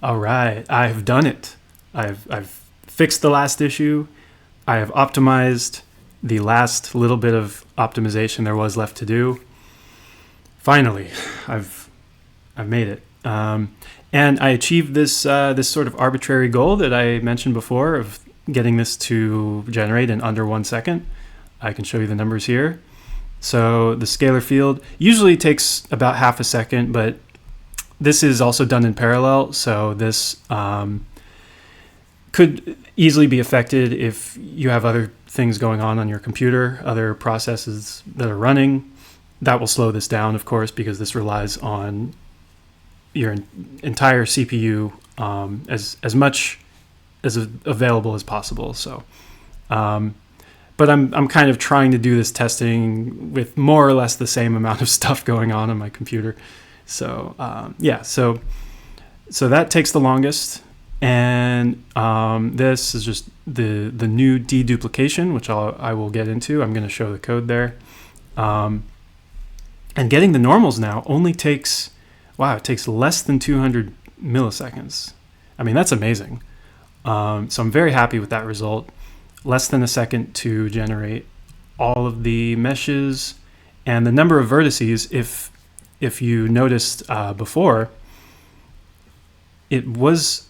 All right, I've done it. I've fixed the last issue. I have optimized the last little bit of optimization there was left to do. Finally, I've made it. And I achieved this sort of arbitrary goal that I mentioned before of getting this to generate in under 1 second. I can show you the numbers here. So the scalar field usually takes about half a second, but this is also done in parallel. So this could easily be affected if you have other things going on your computer, other processes that are running. That will slow this down, of course, because this relies on your entire CPU as much as available as possible. So, but I'm kind of trying to do this testing with more or less the same amount of stuff going on my computer. So yeah, so that takes the longest, and this is just the new deduplication, which I will get into. I'm going to show the code there, and getting the normals now only takes, wow, it takes less than 200 milliseconds. I mean, that's amazing. So I'm very happy with that result. Less than a second to generate all of the meshes, and the number of vertices, if you noticed before, it was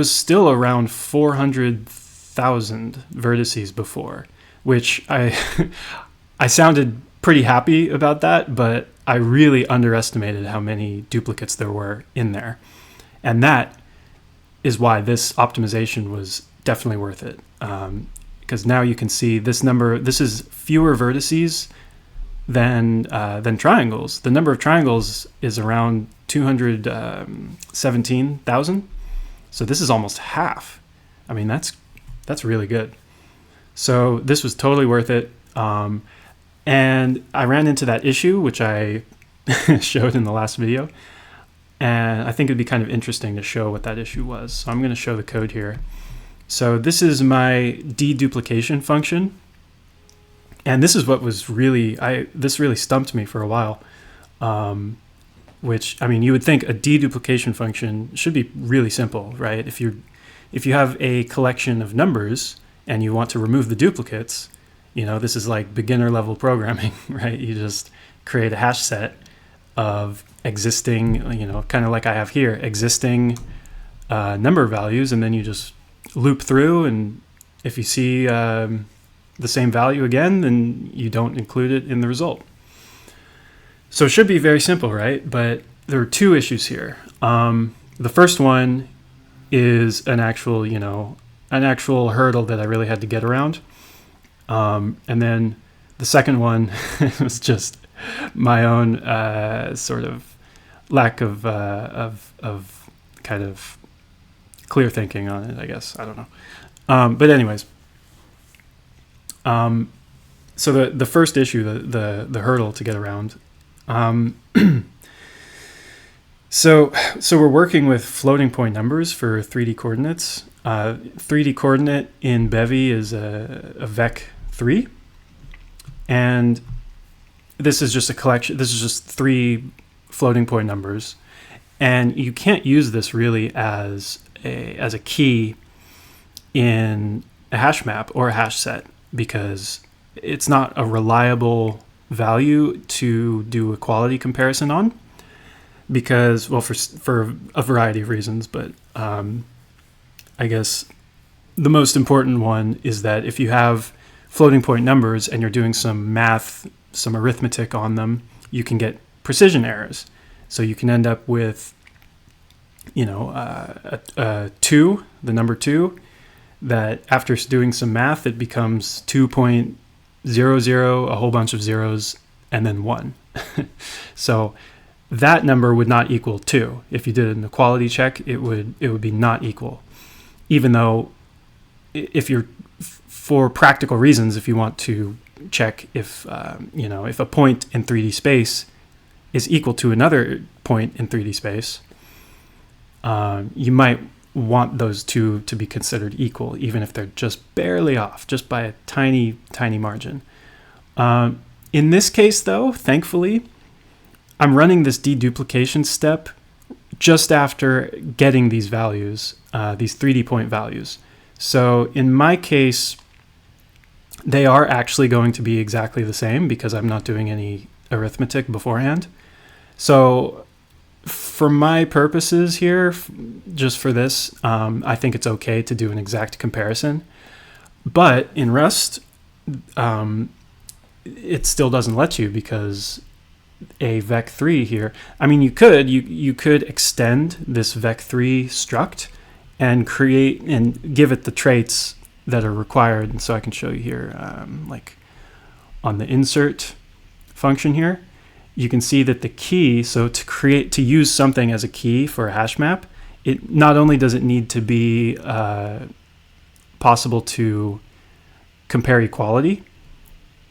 still around 400,000 vertices before, which I I sounded pretty happy about that, but I really underestimated how many duplicates there were in there. And that is why this optimization was definitely worth it. Because now you can see this number, this is fewer vertices than triangles. The number of triangles is around 217,000. So this is almost half. I mean, that's really good. So this was totally worth it. And I ran into that issue, which I showed in the last video. And I think it'd be kind of interesting to show what that issue was. So I'm going to show the code here. So this is my deduplication function. And this is what was really, this really stumped me for a while. Which, I mean, you would think a deduplication function should be really simple, right? If you have a collection of numbers and you want to remove the duplicates, you know, this is like beginner level programming, right? You just create a hash set of existing, you know, kind of like I have here, existing number values, and then you just loop through, and if you see the same value again, then you don't include it in the result. So it should be very simple, right? But there are two issues here. The first one is an actual hurdle that I really had to get around. And then the second one was just my own sort of lack of kind of clear thinking on it, I guess. I don't know. But anyways, so the first issue, the hurdle to get around. So we're working with floating point numbers for 3D coordinates. 3D coordinate in Bevy is a vec3, and this is just a collection. This is just 3 floating point numbers, and you can't use this really as a key in a hash map or a hash set, because it's not a reliable value to do a quality comparison on, because, well, for a variety of reasons, but I guess the most important one is that if you have floating point numbers and you're doing some math, some arithmetic on them, you can get precision errors. So you can end up with, you know, a 2, the number 2, that after doing some math, it becomes 2.00, a whole bunch of zeros, and then 1. So that number would not equal 2. If you did an equality check, it would be not equal. Even though, if you're, for practical reasons, if you want to check if if a point in 3D space is equal to another point in 3D space, you might want those two to be considered equal, even if they're just barely off, just by a tiny, tiny margin. In this case, though, thankfully, I'm running this deduplication step just after getting these values, these 3D point values. So in my case, they are actually going to be exactly the same because I'm not doing any arithmetic beforehand. So for my purposes here, just for this, I think it's okay to do an exact comparison. But in Rust, it still doesn't let you because a vec3 here, I mean, you could extend this vec3 struct and create and give it the traits that are required. And so I can show you here, like on the insert function here, you can see that the key, so to use something as a key for a hash map, it not only does it need to be possible to compare equality,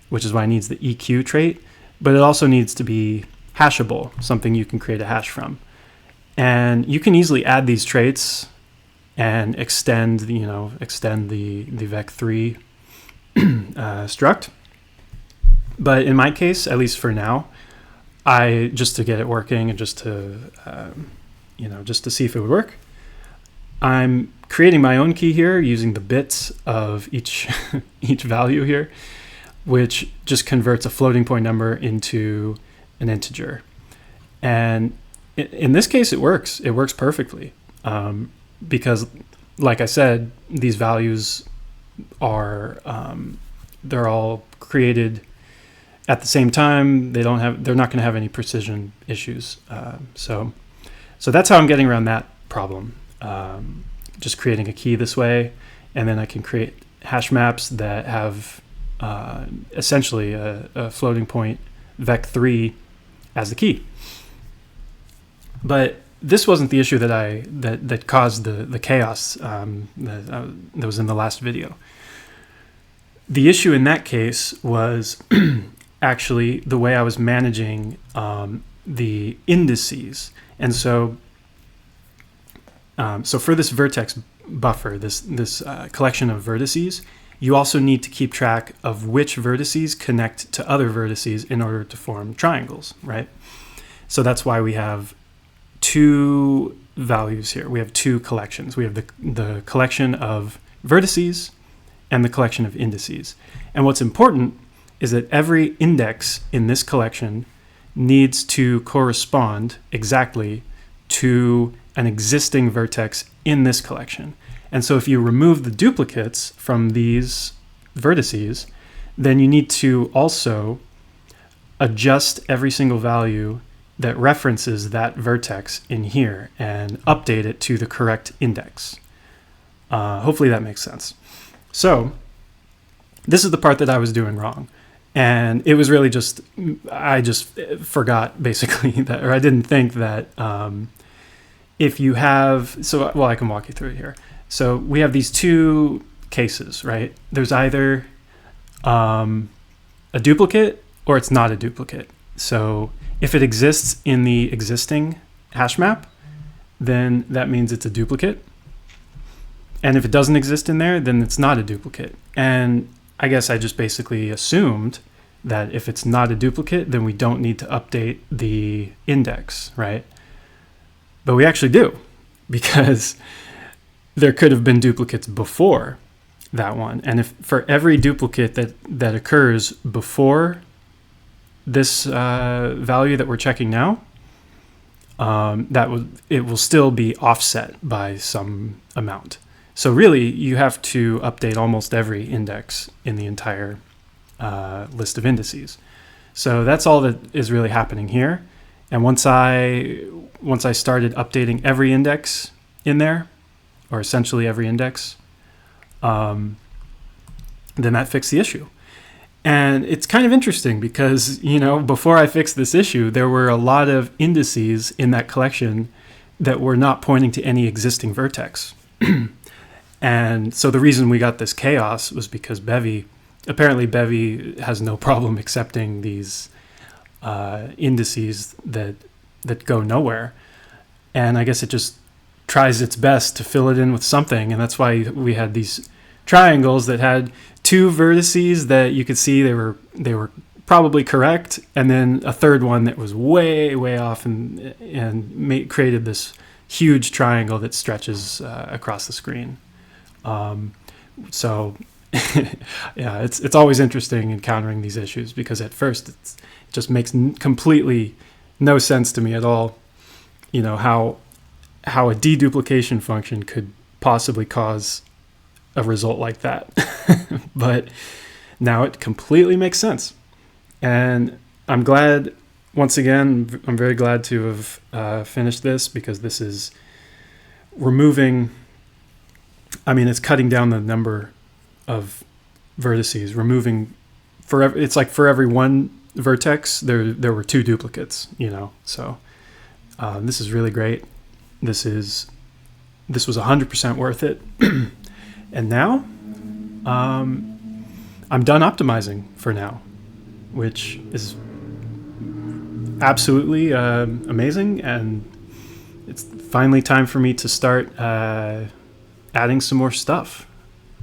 which is why it needs the EQ trait, but it also needs to be hashable, something you can create a hash from. And you can easily add these traits and extend the vec3 struct. But in my case, at least for now, just to get it working and just to see if it would work, I'm creating my own key here using the bits of each value here, which just converts a floating point number into an integer. And in this case, it works. It works perfectly because, like I said, these values are they're all created at the same time. They're not going to have any precision issues. So that's how I'm getting around that problem. Just creating a key this way, and then I can create hash maps that have essentially a floating point vec3 as the key. But this wasn't the issue that caused the chaos that was in the last video. The issue in that case was actually the way I was managing the indices. And so for this vertex buffer, this collection of vertices, you also need to keep track of which vertices connect to other vertices in order to form triangles, right? So that's why we have two values here. We have two collections. We have the collection of vertices and the collection of indices. And what's important is that every index in this collection needs to correspond exactly to an existing vertex in this collection. And so if you remove the duplicates from these vertices, then you need to also adjust every single value that references that vertex in here and update it to the correct index. Hopefully that makes sense. So this is the part that I was doing wrong. And it was really I just forgot basically that, or I didn't think that if you have, I can walk you through it here. So we have these two cases, right? There's either a duplicate or it's not a duplicate. So if it exists in the existing hash map, then that means it's a duplicate. And if it doesn't exist in there, then it's not a duplicate. And I guess I just basically assumed that if it's not a duplicate, then we don't need to update the index, right? But we actually do, because there could have been duplicates before that one. And if for every duplicate that occurs before this value that we're checking now, it will still be offset by some amount. So really, you have to update almost every index in the entire list of indices. So that's all that is really happening here. And once I started updating every index in there, or essentially every index, then that fixed the issue. And it's kind of interesting because, before I fixed this issue, there were a lot of indices in that collection that were not pointing to any existing vertex. And so the reason we got this chaos was because Bevy has no problem accepting these indices that go nowhere. And I guess it just tries its best to fill it in with something. And that's why we had these triangles that had two vertices that you could see they were probably correct, and then a third one that was way off, and created this huge triangle that stretches across the screen. So yeah, it's always interesting encountering these issues, because at first it just makes completely no sense to me at all, how a deduplication function could possibly cause a result like that. But now it completely makes sense. And I'm glad, once again, I'm very glad to have finished this, because this is removing, it's cutting down the number of vertices, removing, it's like for every one vertex, there were two duplicates, so this is really great. This was 100% worth it. And now I'm done optimizing for now, which is absolutely amazing. And it's finally time for me to start adding some more stuff.